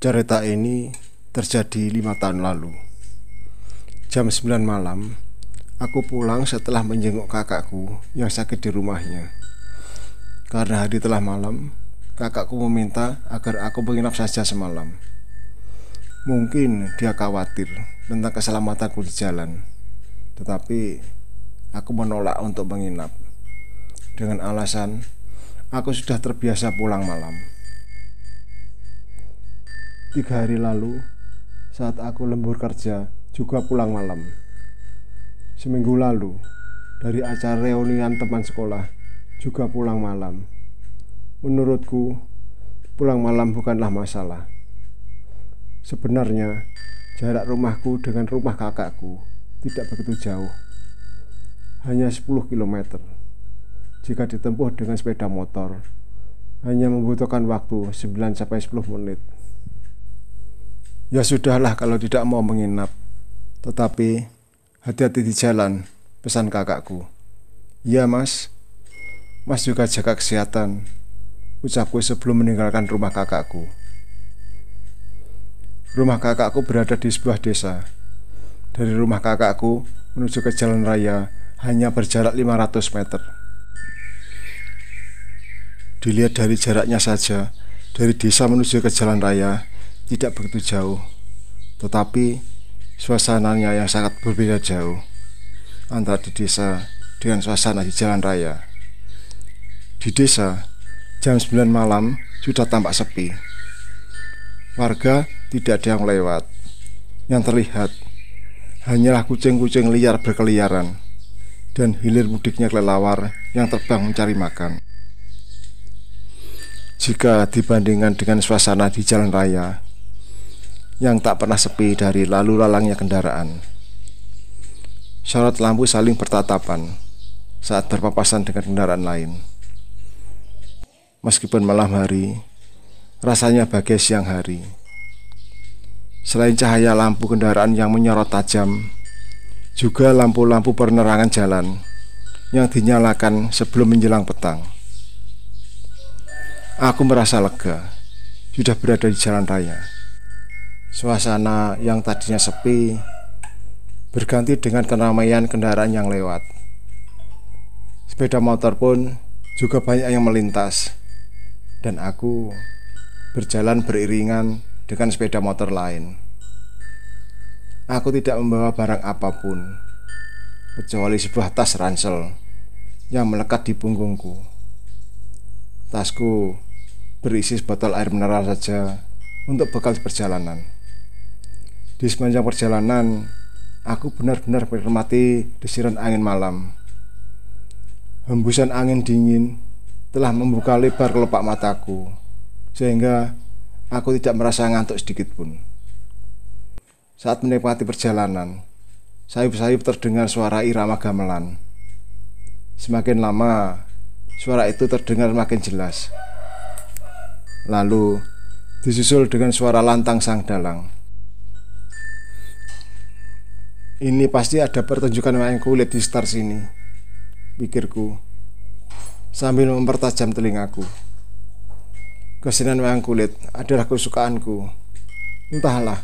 Cerita ini terjadi 5 tahun lalu. Jam 9 malam, aku pulang setelah menjenguk kakakku yang sakit di rumahnya. Karena hari telah malam, kakakku meminta agar aku menginap saja semalam. Mungkin dia khawatir tentang keselamatanku di jalan, tetapi aku menolak untuk menginap dengan alasan aku sudah terbiasa pulang malam. 3 hari lalu, saat aku lembur kerja, juga pulang malam. Seminggu lalu, dari acara reunian teman sekolah, juga pulang malam. Menurutku, pulang malam bukanlah masalah. Sebenarnya, jarak rumahku dengan rumah kakakku tidak begitu jauh. Hanya 10 km. Jika ditempuh dengan sepeda motor, hanya membutuhkan waktu 9-10 menit. Ya sudahlah kalau tidak mau menginap. Tetapi hati-hati di jalan, pesan kakakku. Ya mas juga jaga kesehatan, ucapku sebelum meninggalkan rumah kakakku. Rumah kakakku berada di sebuah desa. Dari rumah kakakku menuju ke jalan raya hanya berjarak 500 meter. Dilihat dari jaraknya saja, dari desa menuju ke jalan raya tidak begitu jauh, tetapi suasananya yang sangat berbeda jauh antara di desa dengan suasana di jalan raya. Di desa, jam 9 malam sudah tampak sepi. Warga tidak ada yang lewat. Yang terlihat hanyalah kucing-kucing liar berkeliaran dan hilir mudiknya kelelawar yang terbang mencari makan. Jika dibandingkan dengan suasana di jalan raya yang tak pernah sepi dari lalu lalangnya kendaraan, sorot lampu saling bertatapan saat berpapasan dengan kendaraan lain. Meskipun malam hari, rasanya bagai siang hari. Selain cahaya lampu kendaraan yang menyorot tajam, juga lampu-lampu penerangan jalan yang dinyalakan sebelum menjelang petang. Aku merasa lega, sudah berada di jalan raya. Suasana yang tadinya sepi berganti dengan keramaian kendaraan yang lewat. Sepeda motor pun juga banyak yang melintas, dan aku berjalan beriringan dengan sepeda motor lain. Aku tidak membawa barang apapun kecuali sebuah tas ransel yang melekat di punggungku. Tasku berisi botol air mineral saja untuk bekal perjalanan. Di sepanjang perjalanan, aku benar-benar menikmati desiran angin malam. Hembusan angin dingin telah membuka lebar kelopak mataku, sehingga aku tidak merasa ngantuk sedikit pun. Saat menikmati perjalanan, sayup-sayup terdengar suara irama gamelan. Semakin lama, suara itu terdengar makin jelas. Lalu disusul dengan suara lantang sang dalang. Ini pasti ada pertunjukan wayang kulit di sekitar sini, pikirku sambil mempertajam telingaku. Kesenian wayang kulit adalah kesukaanku. Entahlah,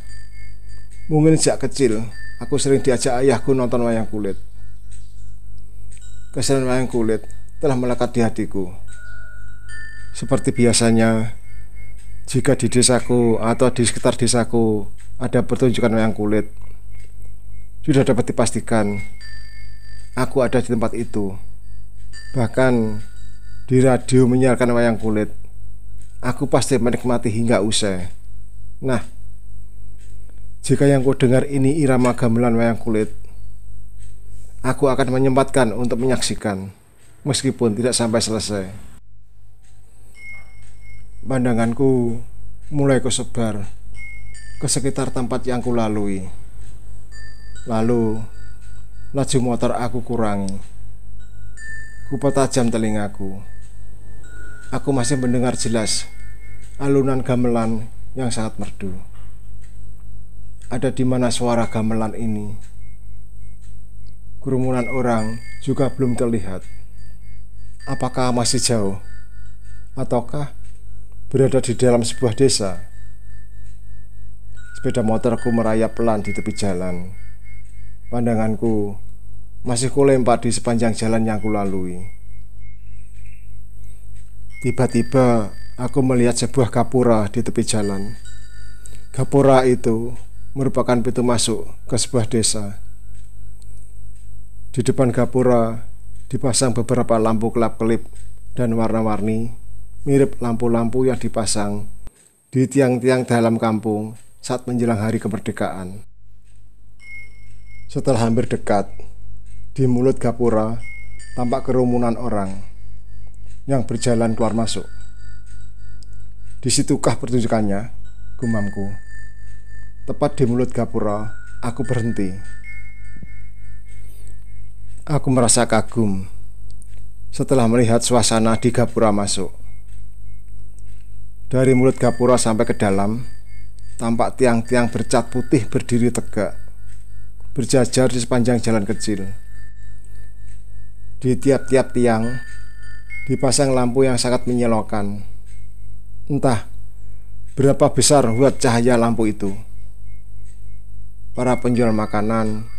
mungkin sejak kecil aku sering diajak ayahku nonton wayang kulit. Kesenian wayang kulit telah melekat di hatiku. Seperti biasanya, jika di desaku atau di sekitar desaku ada pertunjukan wayang kulit, sudah dapat dipastikan aku ada di tempat itu. Bahkan di radio menyiarkan wayang kulit, aku pasti menikmati hingga usai. Nah, jika yang ku dengar ini irama gamelan wayang kulit, aku akan menyempatkan untuk menyaksikan, meskipun tidak sampai selesai. Pandanganku mulai kesebar ke sekitar tempat yang ku lalui. Lalu laju motor aku kurangi. Ku pertajam telingaku. Aku masih mendengar jelas alunan gamelan yang sangat merdu. Ada di mana suara gamelan ini? Kerumunan orang juga belum terlihat. Apakah masih jauh? Ataukah berada di dalam sebuah desa? Sepeda motorku merayap pelan di tepi jalan. Pandanganku masih kulempat di sepanjang jalan yang kulalui. Tiba-tiba aku melihat sebuah gapura di tepi jalan. Gapura itu merupakan pintu masuk ke sebuah desa. Di depan gapura dipasang beberapa lampu kelap-kelip dan warna-warni, mirip lampu-lampu yang dipasang di tiang-tiang dalam kampung saat menjelang hari kemerdekaan. Setelah hampir dekat, di mulut gapura tampak kerumunan orang yang berjalan keluar masuk. Di situkah pertunjukannya, gumamku. Tepat di mulut gapura, aku berhenti. Aku merasa kagum setelah melihat suasana di gapura masuk. Dari mulut gapura sampai ke dalam, tampak tiang-tiang bercat putih berdiri tegak, berjajar di sepanjang jalan kecil. Di tiap-tiap tiang dipasang lampu yang sangat menyilaukan. Entah berapa besar buat cahaya lampu itu. Para penjual makanan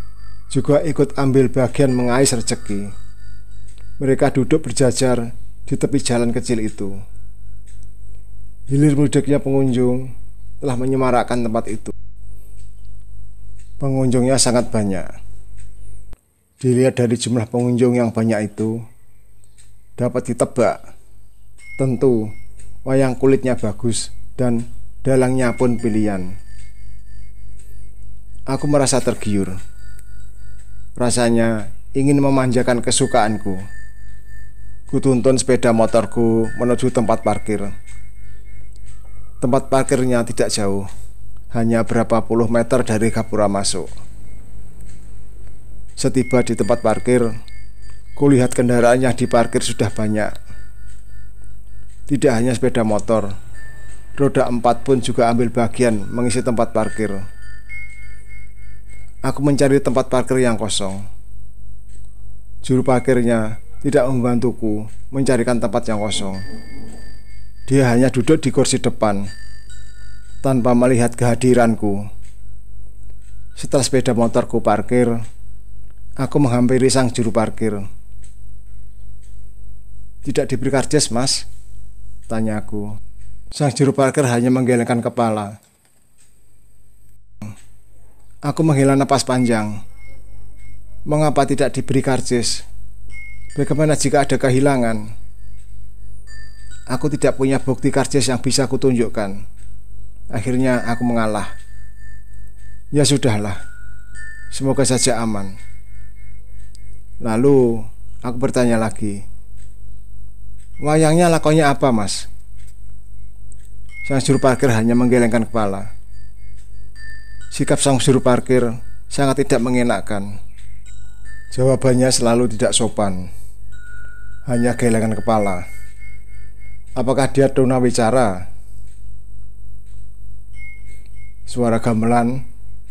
juga ikut ambil bagian mengais rezeki. Mereka duduk berjajar di tepi jalan kecil itu. Hilir mudiknya pengunjung telah menyemarakkan tempat itu. Pengunjungnya sangat banyak. Dilihat dari jumlah pengunjung yang banyak itu, dapat ditebak, tentu wayang kulitnya bagus dan dalangnya pun pilihan. Aku merasa tergiur. Rasanya ingin memanjakan kesukaanku. Kutuntun sepeda motorku menuju tempat parkir. Tempat parkirnya tidak jauh, hanya berapa puluh meter dari gapura masuk. Setiba di tempat parkir, kulihat kendaraan yang diparkir sudah banyak. Tidak hanya sepeda motor, roda 4 pun juga ambil bagian mengisi tempat parkir. Aku mencari tempat parkir yang kosong. Juru parkirnya tidak membantuku mencarikan tempat yang kosong. Dia hanya duduk di kursi depan tanpa melihat kehadiranku. Setelah sepeda motorku parkir, aku menghampiri sang juru parkir. "Tidak diberi karcis, Mas?" tanyaku. Sang juru parkir hanya menggelengkan kepala. Aku menghela napas panjang. Mengapa tidak diberi karcis? Bagaimana jika ada kehilangan? Aku tidak punya bukti karcis yang bisa kutunjukkan. Akhirnya aku mengalah. Ya sudahlah, semoga saja aman. Lalu aku bertanya lagi, "Wayangnya lakonnya apa, Mas?" Sang juru parkir hanya menggelengkan kepala. Sikap sang juru parkir sangat tidak mengenakan. Jawabannya selalu tidak sopan, hanya gelengan kepala. Apakah dia tunawicara? Suara gamelan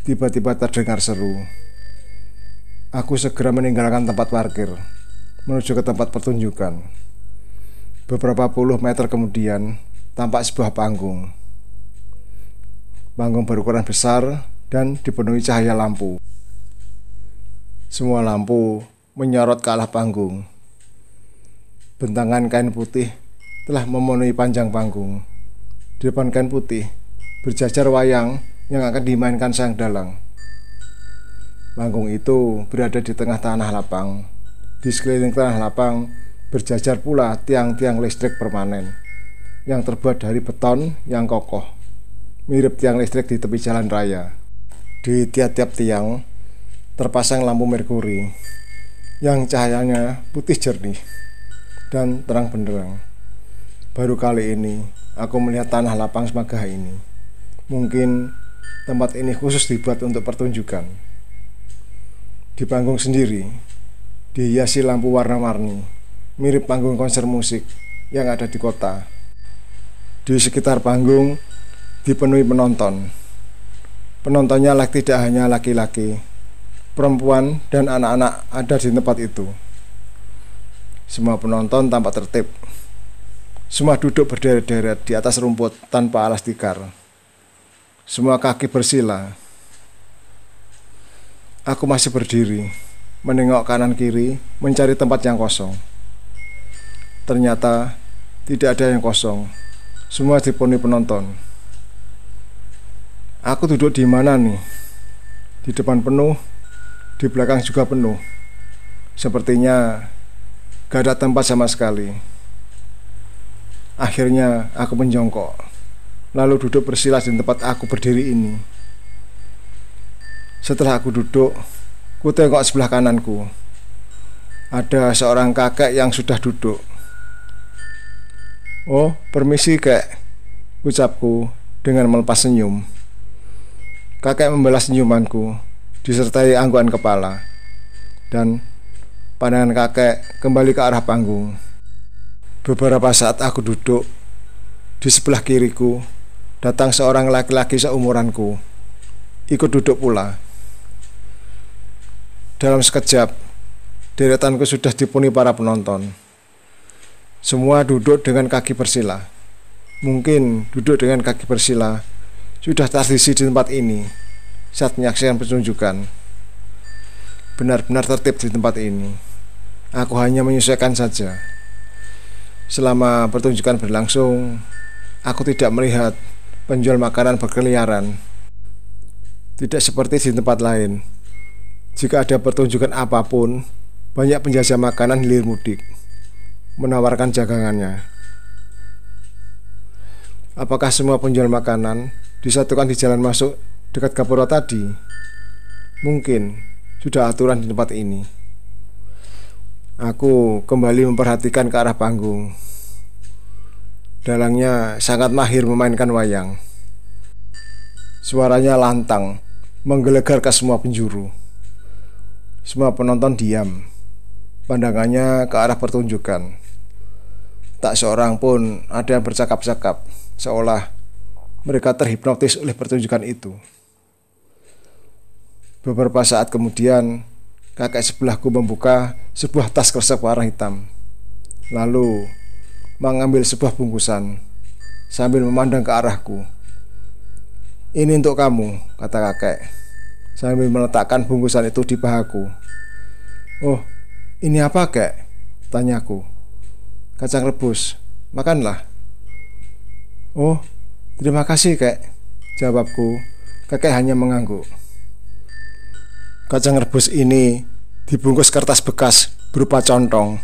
tiba-tiba terdengar seru. Aku segera meninggalkan tempat parkir, menuju ke tempat pertunjukan. Beberapa puluh meter kemudian, tampak sebuah panggung. Panggung berukuran besar dan dipenuhi cahaya lampu. Semua lampu menyorot ke arah panggung. Bentangan kain putih telah memenuhi panjang panggung. Di depan kain putih berjajar wayang yang akan dimainkan sang dalang. Panggung itu berada di tengah tanah lapang. Di sekeliling tanah lapang berjajar pula tiang-tiang listrik permanen yang terbuat dari beton yang kokoh, mirip tiang listrik di tepi jalan raya. Di tiap-tiap tiang terpasang lampu merkuri yang cahayanya putih jernih dan terang benderang. Baru kali ini aku melihat tanah lapang semegah ini. Mungkin tempat ini khusus dibuat untuk pertunjukan. Di panggung sendiri dihiasi lampu warna-warni, mirip panggung konser musik yang ada di kota. Di sekitar panggung dipenuhi penonton. Penontonnya tidak hanya laki-laki, perempuan dan anak-anak ada di tempat itu. Semua penonton tampak tertib. Semua duduk berderet-deret di atas rumput tanpa alas tikar. semua kaki bersila. Aku masih berdiri, menengok kanan kiri, mencari tempat yang kosong. Ternyata tidak ada yang kosong, semua dipenuhi penonton. Aku duduk di mana nih? Di depan penuh, di belakang juga penuh. Sepertinya gak ada tempat sama sekali. Akhirnya aku menjongkok, lalu duduk bersila di tempat aku berdiri ini. Setelah aku duduk, ku tengok sebelah kananku. Ada seorang kakek yang sudah duduk. "Oh, permisi kek," ucapku dengan melepas senyum. Kakek membalas senyumanku, disertai anggukan kepala. Dan pandangan kakek kembali ke arah panggung. Beberapa saat aku duduk, di sebelah kiriku datang seorang laki-laki seumuranku, ikut duduk pula. Dalam sekejap, deretanku sudah dipenuhi para penonton. Semua duduk dengan kaki bersila. Mungkin duduk dengan kaki bersila sudah tradisi di tempat ini saat menyaksikan pertunjukan. Benar-benar tertib di tempat ini. Aku hanya menyesuaikan saja. Selama pertunjukan berlangsung, aku tidak melihat penjual makanan berkeliaran. Tidak seperti di tempat lain. Jika ada pertunjukan apapun, banyak penjajah makanan hilir mudik menawarkan dagangannya. Apakah semua penjual makanan disatukan di jalan masuk dekat Gapura tadi? Mungkin sudah aturan di tempat ini. Aku kembali memperhatikan ke arah panggung. Dalangnya sangat mahir memainkan wayang. Suaranya lantang, menggelegar ke semua penjuru. Semua penonton diam, pandangannya ke arah pertunjukan. Tak seorang pun ada yang bercakap-cakap, seolah mereka terhipnotis oleh pertunjukan itu. Beberapa saat kemudian, kakek sebelahku membuka sebuah tas kresek warna hitam, lalu mengambil sebuah bungkusan sambil memandang ke arahku. "Ini untuk kamu," kata kakek, sambil meletakkan bungkusan itu di pahaku. "Oh, ini apa, kek?" tanyaku. "Kacang rebus, makanlah." "Oh, terima kasih, kek," jawabku. Kakek hanya mengangguk. Kacang rebus ini dibungkus kertas bekas berupa contong.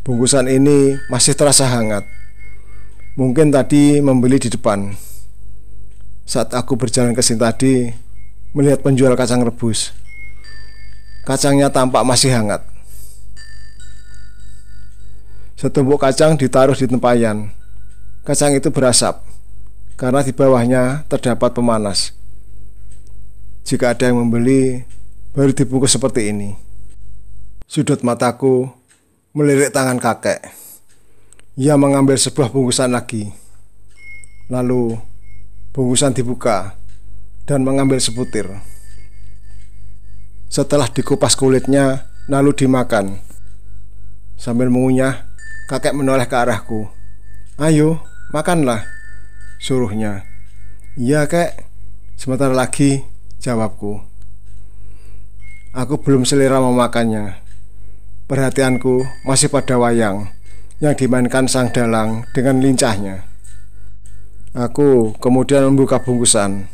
Bungkusan ini masih terasa hangat. Mungkin tadi membeli di depan. Saat aku berjalan ke sini tadi, melihat penjual kacang rebus. Kacangnya tampak masih hangat. Setumpuk kacang ditaruh di tempayan. Kacang itu berasap karena di bawahnya terdapat pemanas. Jika ada yang membeli, baru dibungkus seperti ini. Sudut mataku melirik tangan kakek. Ia mengambil sebuah bungkusan lagi. Lalu bungkusan dibuka dan mengambil sebutir. Setelah dikupas kulitnya, lalu dimakan. Sambil mengunyah, kakek menoleh ke arahku. "Ayo, makanlah," suruhnya. "Iya, kek, sebentar lagi," jawabku. Aku belum selera memakannya. Perhatianku masih pada wayang yang dimainkan sang dalang dengan lincahnya. Aku kemudian membuka bungkusan.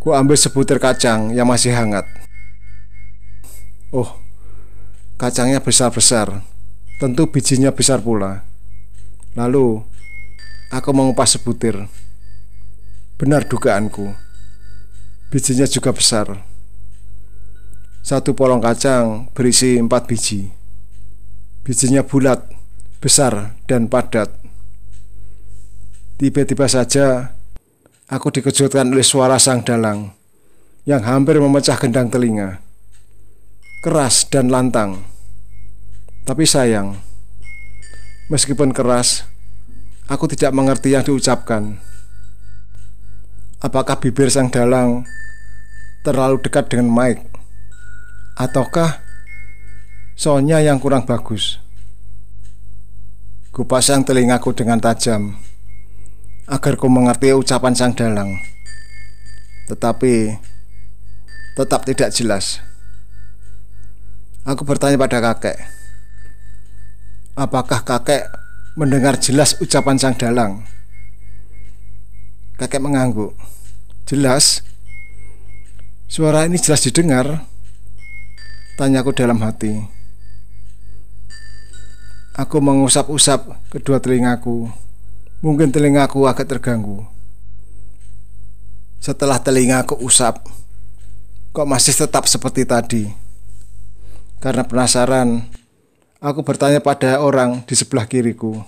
Ku ambil sebutir kacang yang masih hangat. Oh, kacangnya besar-besar. Tentu bijinya besar pula. Lalu aku mengupas sebutir. Benar dugaanku. Bijinya juga besar. Satu polong kacang berisi 4 biji. Bijinya bulat, besar, dan padat. Tiba-tiba saja aku dikejutkan oleh suara sang dalang yang hampir memecah gendang telinga. Keras dan lantang. Tapi sayang, meskipun keras, aku tidak mengerti yang diucapkan. Apakah bibir sang dalang terlalu dekat dengan mic? Ataukah soundnya yang kurang bagus? Kupasang telingaku dengan tajam. agar ku mengerti ucapan sang dalang. Tetapi tetap tidak jelas. Aku bertanya pada kakek, apakah kakek mendengar jelas ucapan sang dalang? Kakek mengangguk. Jelas? Suara ini jelas didengar? Tanyaku dalam hati. Aku mengusap-usap kedua telingaku. Mungkin telingaku agak terganggu. Setelah telingaku usap, kok masih tetap seperti tadi? Karena penasaran, aku bertanya pada orang di sebelah kiriku.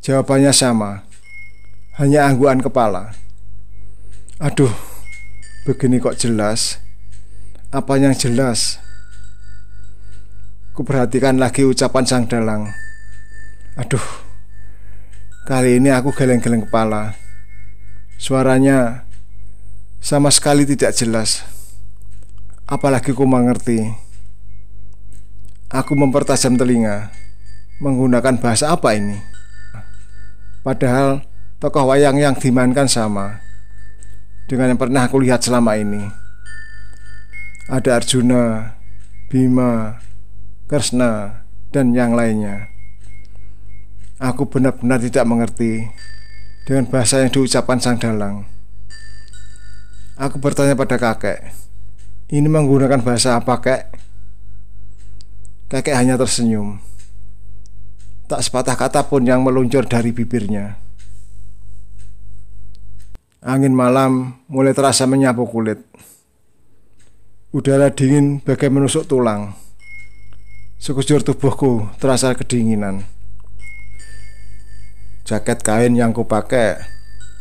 Jawabannya sama, hanya anggukan kepala. Aduh, begini kok jelas? Apa yang jelas? Kuperhatikan lagi ucapan sang dalang. Aduh, kali ini aku geleng-geleng kepala. Suaranya sama sekali tidak jelas. Apalagi ku mengerti. Aku mempertajam telinga. Menggunakan bahasa apa ini? Padahal tokoh wayang yang dimainkan sama dengan yang pernah aku lihat selama ini. Ada Arjuna, Bima, Kresna, dan yang lainnya. Aku benar-benar tidak mengerti dengan bahasa yang diucapkan sang dalang. Aku bertanya pada kakek, ini menggunakan bahasa apa, kek? Kakek hanya tersenyum. Tak sepatah kata pun yang meluncur dari bibirnya. Angin malam mulai terasa menyapu kulit. Udara dingin bagai menusuk tulang. Sekujur tubuhku terasa kedinginan. Jaket kain yang kupakai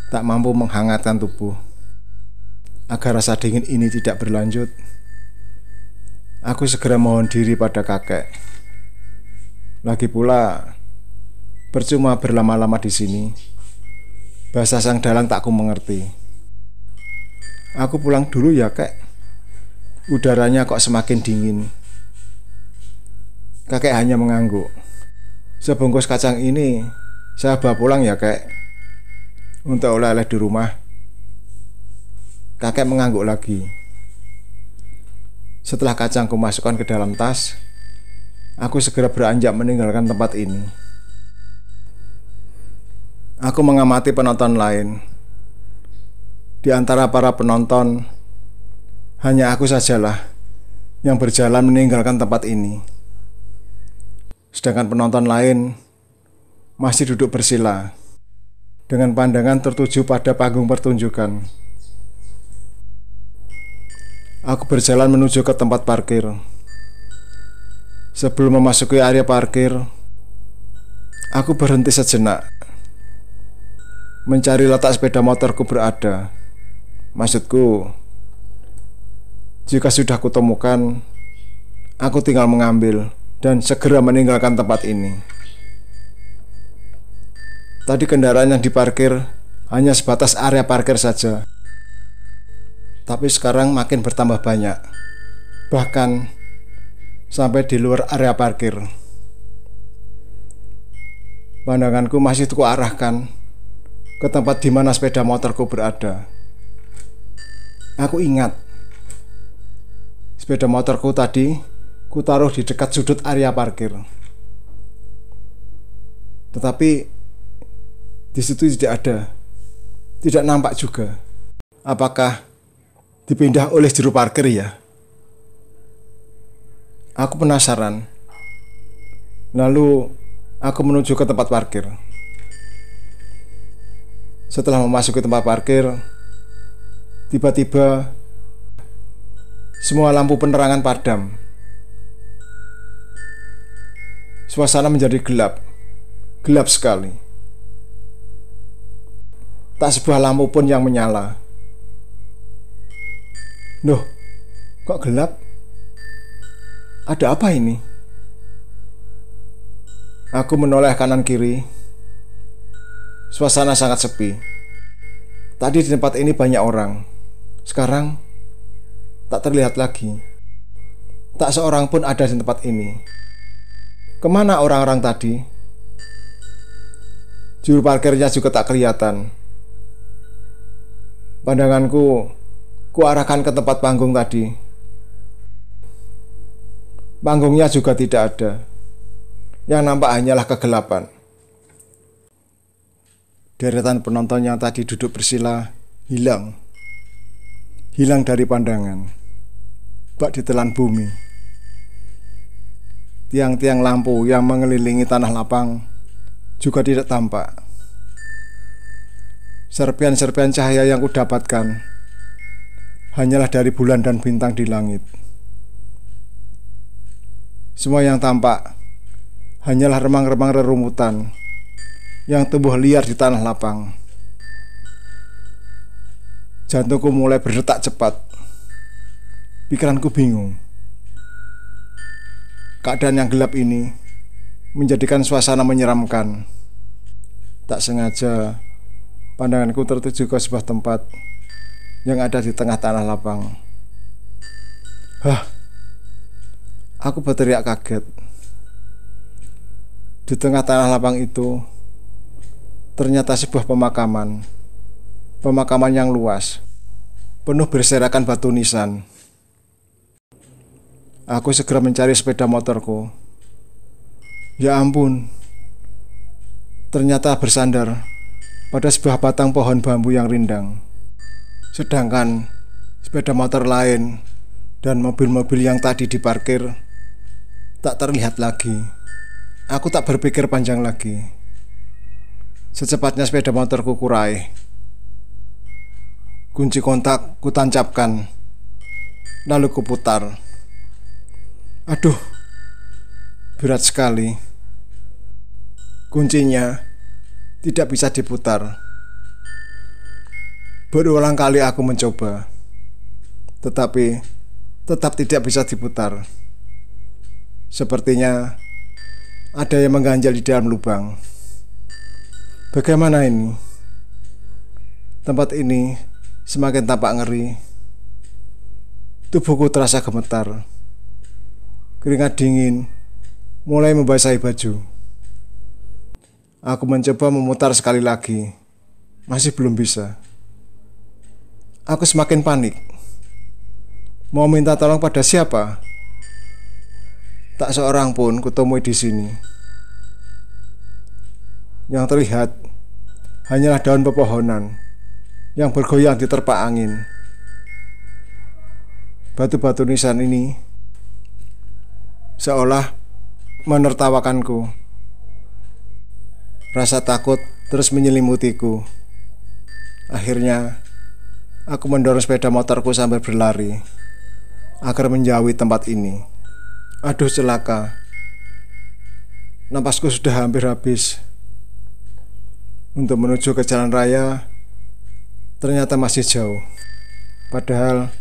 tak mampu menghangatkan tubuh. Agar rasa dingin ini tidak berlanjut, aku segera mohon diri pada kakek. Lagi pula, percuma berlama-lama di sini. Bahasa sang dalang tak ku mengerti. Aku pulang dulu ya, kek. Udaranya kok semakin dingin. Kakek hanya mengangguk. Sebungkus kacang ini saya bawa pulang ya, kek, untuk oleh-oleh di rumah. Kakek mengangguk lagi. Setelah kacangku masukkan ke dalam tas, aku segera beranjak meninggalkan tempat ini. Aku mengamati penonton lain. Di antara para penonton, hanya aku sajalah yang berjalan meninggalkan tempat ini. Sedangkan penonton lain masih duduk bersila dengan pandangan tertuju pada panggung pertunjukan. Aku berjalan menuju ke tempat parkir. Sebelum memasuki area parkir, aku berhenti sejenak, mencari letak sepeda motorku berada. Maksudku, jika sudah kutemukan, aku tinggal mengambil dan segera meninggalkan tempat ini. Tadi kendaraan yang diparkir hanya sebatas area parkir saja, tapi sekarang makin bertambah banyak, bahkan sampai di luar area parkir. Pandanganku masih kuarahkan ke tempat di mana sepeda motorku berada. Aku ingat, sepeda motorku tadi kutaruh di dekat sudut area parkir. Tetapi di situ tidak ada, tidak nampak juga. Apakah dipindah oleh juru parkir ya? Aku penasaran. Lalu aku menuju ke tempat parkir. Setelah memasuki tempat parkir, tiba-tiba semua lampu penerangan padam. Suasana menjadi gelap, gelap sekali. Tak sebuah lampu pun yang menyala. Loh, kok gelap? Ada apa ini? Aku menoleh kanan kiri. Suasana sangat sepi. Tadi di tempat ini banyak orang. Sekarang tak terlihat lagi. Tak seorang pun ada di tempat ini. Kemana orang-orang tadi? Juru parkirnya juga tak kelihatan. Pandanganku kuarahkan ke tempat panggung tadi. Panggungnya juga tidak ada. Yang nampak hanyalah kegelapan. Deretan penonton yang tadi duduk bersila hilang dari pandangan, bak ditelan bumi. Tiang-tiang lampu yang mengelilingi tanah lapang juga tidak tampak. Serpian-serpian cahaya yang kudapatkan hanyalah dari bulan dan bintang di langit. Semua yang tampak hanyalah remang-remang rerumputan yang tumbuh liar di tanah lapang. Jantungku mulai berdetak cepat. Pikiranku bingung. Keadaan yang gelap ini menjadikan suasana menyeramkan. Tak sengaja pandanganku tertuju ke sebuah tempat yang ada di tengah tanah lapang. Aku berteriak kaget. Di tengah tanah lapang itu ternyata sebuah pemakaman yang luas, penuh berserakan batu nisan. Aku segera mencari sepeda motorku. Ya ampun, ternyata bersandar pada sebuah batang pohon bambu yang rindang. Sedangkan sepeda motor lain dan mobil-mobil yang tadi diparkir tak terlihat lagi. Aku tak berpikir panjang lagi. Secepatnya sepeda motorku kurai. Kunci kontak kutancapkan, lalu kuputar. Aduh, berat sekali. Kuncinya tidak bisa diputar. Berulang kali aku mencoba, tetapi tetap tidak bisa diputar. Sepertinya ada yang mengganjal di dalam lubang. Bagaimana ini? Tempat ini semakin tampak ngeri. Tubuhku terasa gemetar. Keringat dingin mulai membasahi baju. Aku mencoba memutar sekali lagi. Masih belum bisa. Aku semakin panik. Mau minta tolong pada siapa? Tak seorang pun kutemui di sini. Yang terlihat hanyalah daun pepohonan yang bergoyang diterpa angin. Batu-batu nisan ini seolah menertawakanku. Rasa takut terus menyelimutiku. Akhirnya aku mendorong sepeda motorku sambil berlari agar menjauhi tempat ini. Aduh, celaka. Napasku sudah hampir habis. Untuk menuju ke jalan raya ternyata masih jauh. Padahal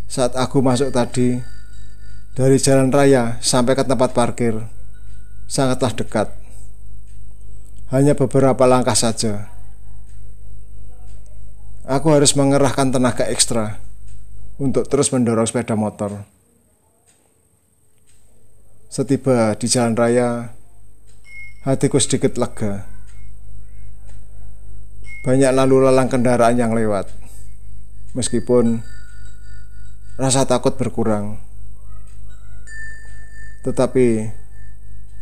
saat aku masuk tadi, dari jalan raya sampai ke tempat parkir sangatlah dekat. Hanya beberapa langkah saja. Aku harus mengerahkan tenaga ekstra untuk terus mendorong sepeda motor. Setiba di jalan raya, hatiku sedikit lega. Banyak lalu lalang kendaraan yang lewat. Meskipun rasa takut berkurang, tetapi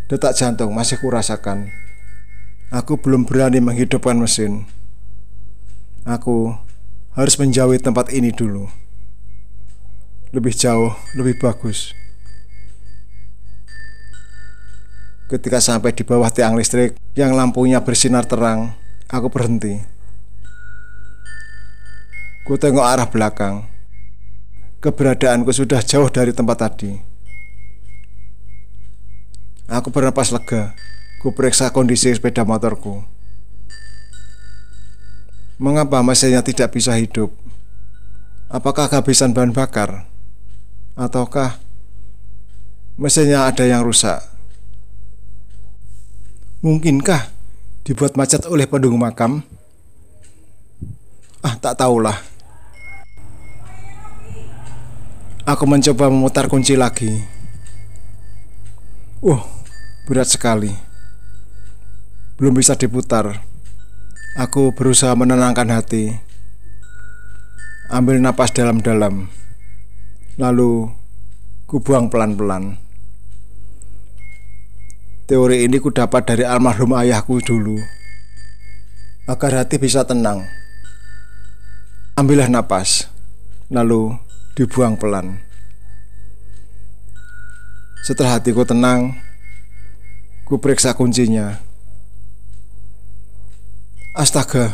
detak jantung masih kurasakan. Aku belum berani menghidupkan mesin. Aku harus menjauhi tempat ini dulu. Lebih jauh, lebih bagus. Ketika sampai di bawah tiang listrik yang lampunya bersinar terang, aku berhenti. Ku tengok arah belakang. Keberadaanku sudah jauh dari tempat tadi. Aku bernapas lega. Ku periksa kondisi sepeda motorku. Mengapa mesinnya tidak bisa hidup? Apakah kehabisan bahan bakar? Ataukah mesinnya ada yang rusak? Mungkinkah dibuat macet oleh penduduk makam? Tak tahulah. Aku mencoba memutar kunci lagi. Berat sekali. belum bisa diputar. Aku berusaha menenangkan hati. Ambil napas dalam-dalam. Lalu ku buang pelan-pelan. Teori ini ku dapat dari almarhum ayahku dulu. Agar hati bisa tenang, ambillah napas, lalu dibuang pelan. Setelah hatiku tenang, ku periksa kuncinya. Astaga,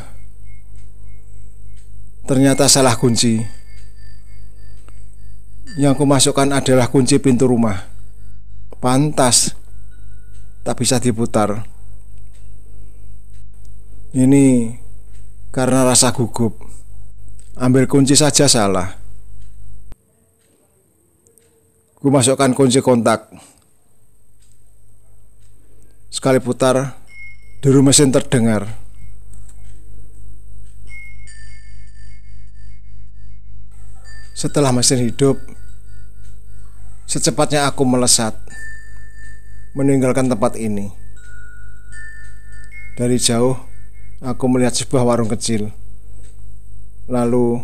ternyata salah kunci. Yang kumasukkan adalah kunci pintu rumah. Pantas tak bisa diputar. Ini karena rasa gugup. Ambil kunci saja salah. Ku masukkan kunci kontak. Sekali putar, deru mesin terdengar. Setelah mesin hidup, secepatnya aku melesat, meninggalkan tempat ini. Dari jauh, aku melihat sebuah warung kecil. Lalu,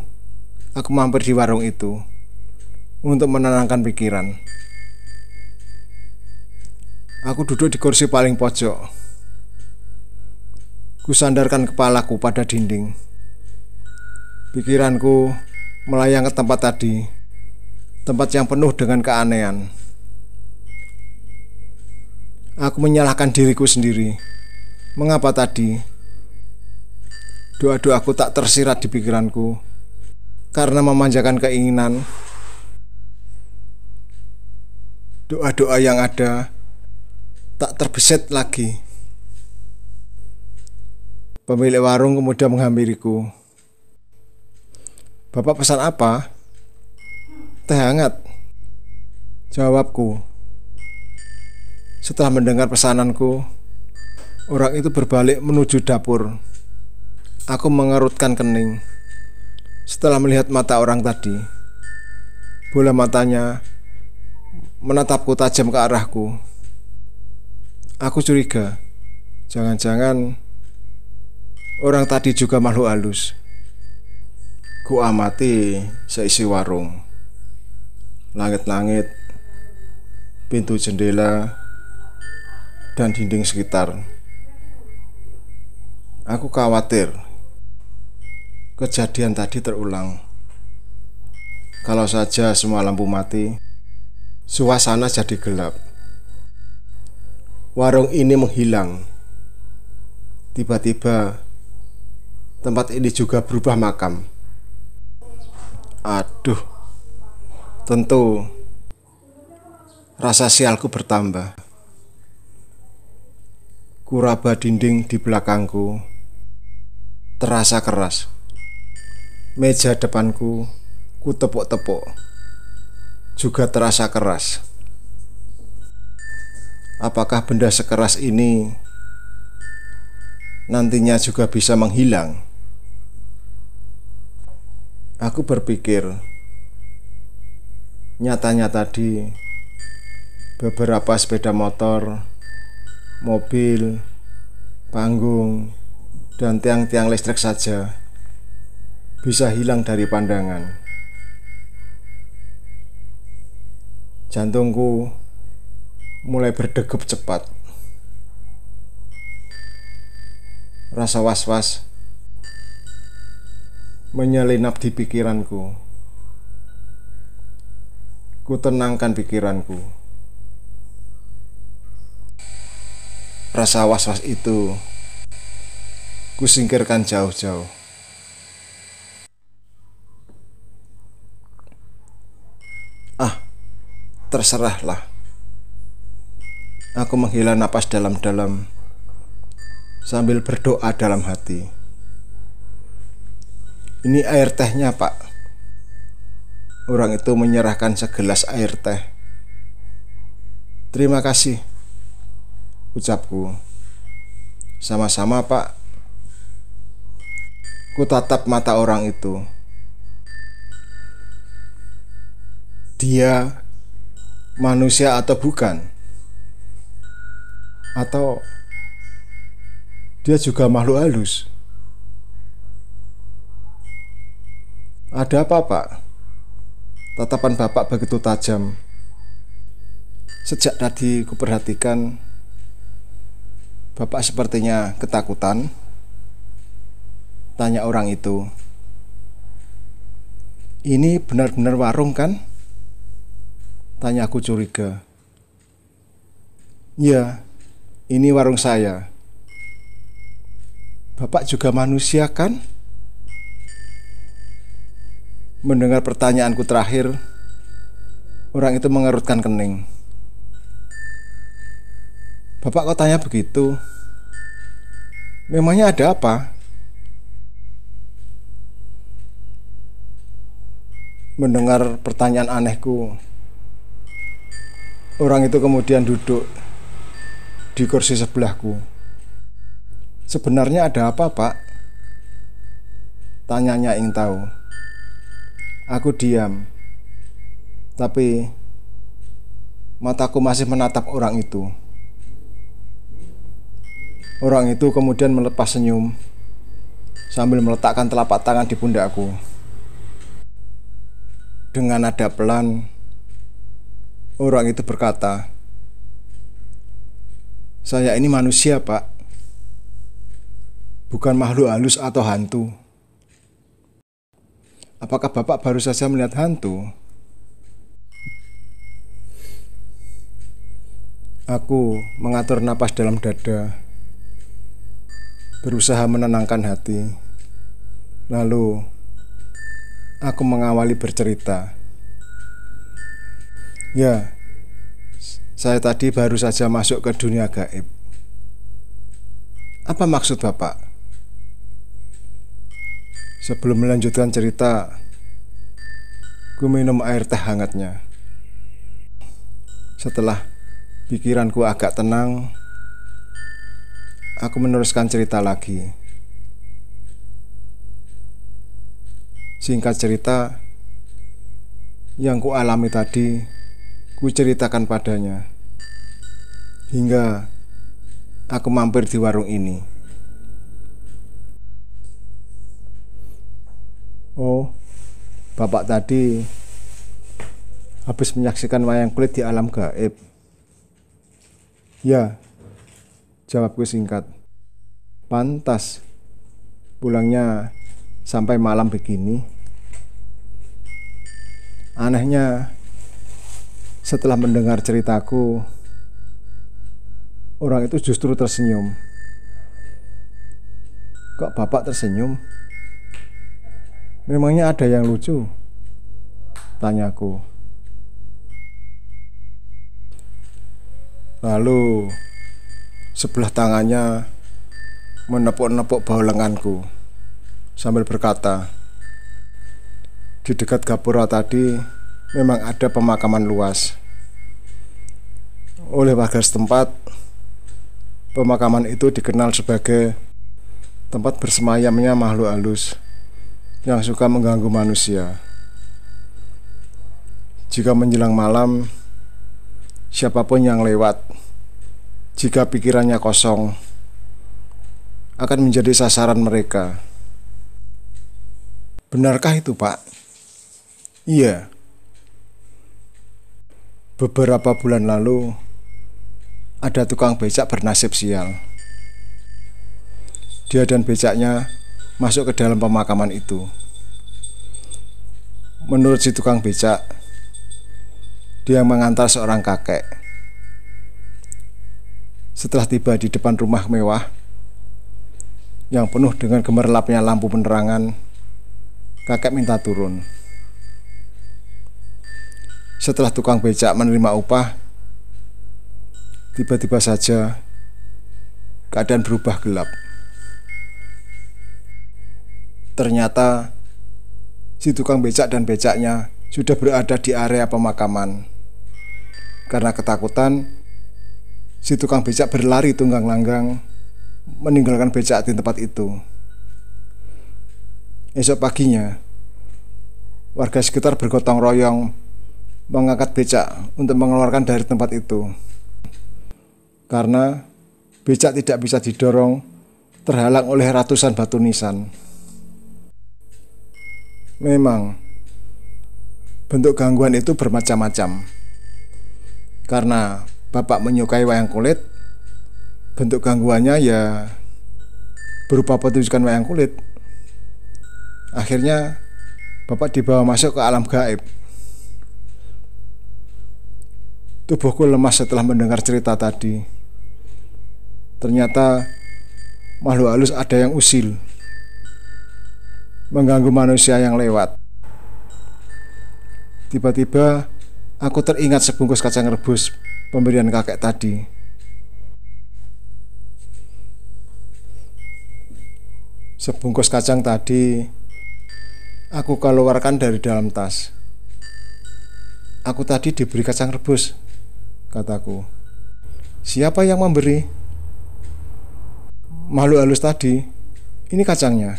aku mampir di warung itu untuk menenangkan pikiran. Aku duduk di kursi paling pojok. Kusandarkan kepalaku pada dinding. Pikiranku melayang ke tempat tadi, tempat yang penuh dengan keanehan. Aku menyalahkan diriku sendiri. Mengapa tadi doa-doaku tak tersirat di pikiranku karena memanjakan keinginan? Doa-doa yang ada tak terbesit lagi. Pemilik warung kemudian menghampiriku. Bapak pesan apa? Teh hangat, jawabku. Setelah mendengar pesananku, orang itu berbalik menuju dapur. Aku mengerutkan kening setelah melihat mata orang tadi. Bola matanya menatapku tajam ke arahku. Aku curiga, jangan-jangan orang tadi juga makhluk halus. Ku amati seisi warung. Langit-langit, pintu jendela, dan dinding sekitar. Aku khawatir kejadian tadi terulang. Kalau saja semua lampu mati, suasana jadi gelap. Warung ini menghilang. Tiba-tiba tempat ini juga berubah makam. Aduh, tentu rasa sialku bertambah. Kuraba dinding di belakangku terasa keras. Meja depanku ku tepuk-tepuk, juga terasa keras. Apakah benda sekeras ini nantinya juga bisa menghilang? Aku berpikir, nyatanya tadi beberapa sepeda motor, mobil, panggung, dan tiang-tiang listrik saja bisa hilang dari pandangan. Jantungku mulai berdegup cepat. Rasa was-was menyelinap di pikiranku. Ku tenangkan pikiranku. Rasa was-was itu ku singkirkan jauh-jauh. Terserahlah. Aku menghela napas dalam-dalam sambil berdoa dalam hati. Ini air tehnya, Pak. Orang itu menyerahkan segelas air teh. Terima kasih, ucapku. Sama-sama, Pak. Ku tatap mata orang itu. Dia manusia atau bukan? Atau Dia juga makhluk halus. Ada apa, Pak? Tatapan Bapak begitu tajam. Sejak tadi kuperhatikan, Bapak sepertinya ketakutan. Tanya orang itu. Ini benar-benar warung kan? Tanya aku curiga. Ya, ini warung saya. Bapak juga manusia kan? Mendengar pertanyaanku terakhir, orang itu mengerutkan kening. Bapak kok tanya begitu? Memangnya ada apa? Mendengar pertanyaan anehku, orang itu kemudian duduk di kursi sebelahku. Sebenarnya ada apa, Pak? Tanyanya ingin tahu. Aku diam, tapi mataku masih menatap orang itu. Orang itu kemudian melepas senyum sambil meletakkan telapak tangan di pundakku. Dengan nada pelan, orang itu berkata, "Saya ini manusia, Pak. Bukan makhluk halus atau hantu." Apakah Bapak baru saja melihat hantu? Aku mengatur napas dalam dada, berusaha menenangkan hati. Lalu aku mengawali bercerita. Ya, saya tadi baru saja masuk ke dunia gaib. Apa maksud Bapak? Sebelum melanjutkan cerita, ku minum air teh hangatnya. Setelah pikiranku agak tenang, aku meneruskan cerita lagi. Singkat cerita, yang ku alami tadi, ku ceritakan padanya. Hingga aku mampir di warung ini. Oh, Bapak tadi habis menyaksikan wayang kulit di alam gaib. Ya, jawabku singkat. Pantas pulangnya sampai malam begini. Anehnya, setelah mendengar ceritaku, orang itu justru tersenyum. Kok Bapak tersenyum? Memangnya ada yang lucu? Tanyaku. Lalu sebelah tangannya menepuk-nepuk bahu lenganku sambil berkata, "Di dekat gapura tadi memang ada pemakaman luas. Oleh warga setempat, pemakaman itu dikenal sebagai tempat bersemayamnya makhluk halus yang suka mengganggu manusia. Jika menjelang malam, siapapun yang lewat, jika pikirannya kosong, akan menjadi sasaran mereka." Benarkah itu, Pak? Iya. Beberapa bulan lalu, ada tukang becak bernasib sial. Dia dan becaknya masuk ke dalam pemakaman itu. Menurut si tukang becak, dia mengantar seorang kakek. Setelah tiba di depan rumah mewah yang penuh dengan gemerlapnya lampu penerangan, kakek minta turun. Setelah tukang becak menerima upah, tiba-tiba saja keadaan berubah gelap. Ternyata si tukang becak dan becaknya sudah berada di area pemakaman. Karena ketakutan, si tukang becak berlari tunggang-langgang, meninggalkan becak di tempat itu. Esok paginya, warga sekitar bergotong royong mengangkat becak untuk mengeluarkan dari tempat itu. Karena becak tidak bisa didorong terhalang oleh ratusan batu nisan. Memang, bentuk gangguan itu bermacam-macam. Karena Bapak menyukai wayang kulit, bentuk gangguannya ya berupa pertunjukan wayang kulit. Akhirnya Bapak dibawa masuk ke alam gaib. Tubuhku lemas setelah mendengar cerita tadi. Ternyata makhluk halus ada yang usil, mengganggu manusia yang lewat. Tiba-tiba aku teringat sebungkus kacang rebus pemberian kakek tadi. Sebungkus kacang tadi aku keluarkan dari dalam tas. Aku tadi diberi kacang rebus, kataku. Siapa yang memberi? Makhluk halus tadi. Ini kacangnya,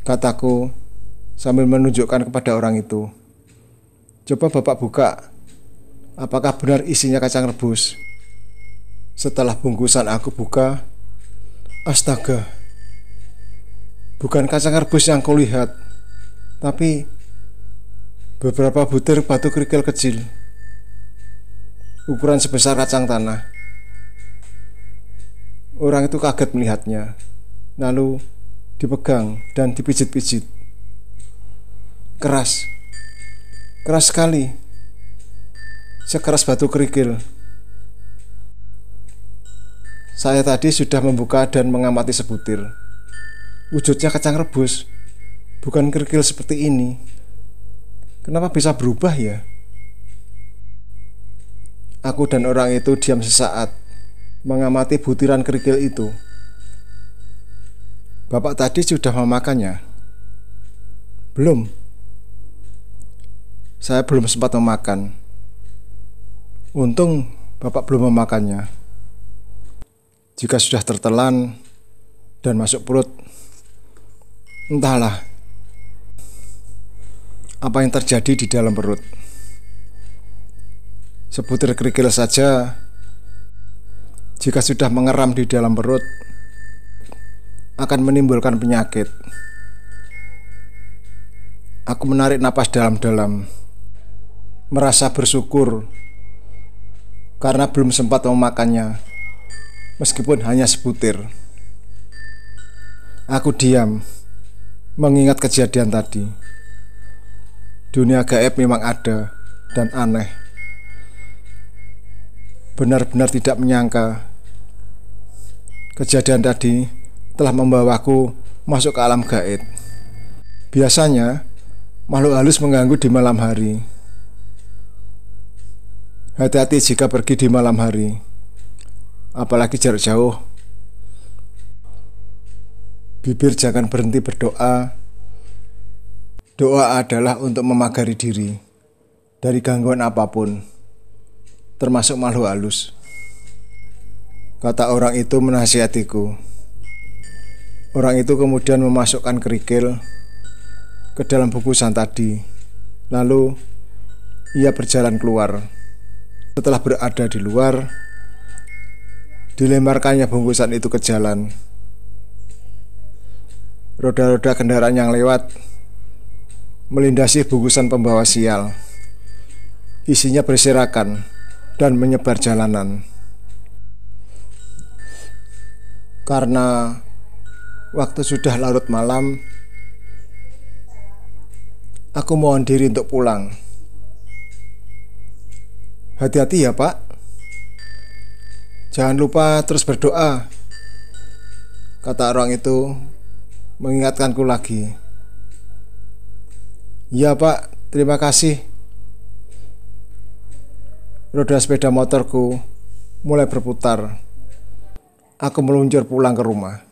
kataku sambil menunjukkan kepada orang itu. Coba Bapak buka. Apakah benar isinya kacang rebus? Setelah bungkusan aku buka, astaga, bukan kacang rebus yang kulihat, tapi beberapa butir batu kerikil kecil, ukuran sebesar kacang tanah. Orang itu kaget melihatnya, lalu dipegang dan dipijit-pijit. Keras sekali, sekeras batu kerikil. Saya tadi sudah membuka dan mengamati sebutir. Wujudnya kacang rebus, bukan kerikil seperti ini. Kenapa bisa berubah ya? Aku dan orang itu diam sesaat, mengamati butiran kerikil itu. Bapak tadi sudah memakannya? Belum. Saya belum sempat memakan. Untung Bapak belum memakannya. Jika sudah tertelan dan masuk perut, entahlah apa yang terjadi di dalam perut. Sebutir kerikil saja, jika sudah mengeram di dalam perut, akan menimbulkan penyakit. Aku menarik napas dalam-dalam, merasa bersyukur karena belum sempat memakannya, meskipun hanya sebutir. Aku diam, mengingat kejadian tadi. Dunia gaib memang ada dan aneh. Benar-benar tidak menyangka kejadian tadi telah membawaku masuk ke alam gaib. Biasanya makhluk halus mengganggu di malam hari. Hati-hati jika pergi di malam hari, apalagi jarak jauh. Bibir jangan berhenti berdoa. Doa adalah untuk memagari diri dari gangguan apapun, termasuk makhluk halus. Kata orang itu menasihatiku. Orang itu kemudian memasukkan kerikil ke dalam bungkusan tadi. Lalu ia berjalan keluar. Setelah berada di luar, dilemparkannya bungkusan itu ke jalan. Roda-roda kendaraan yang lewat melintasi bungkusan pembawa sial. Isinya berserakan dan menyebar jalanan. Karena waktu sudah larut malam, aku mohon diri untuk pulang. Hati-hati ya Pak. Jangan lupa terus berdoa, kata orang itu mengingatkanku lagi. Ya Pak, terima kasih. Roda sepeda motorku mulai berputar. Aku meluncur pulang ke rumah.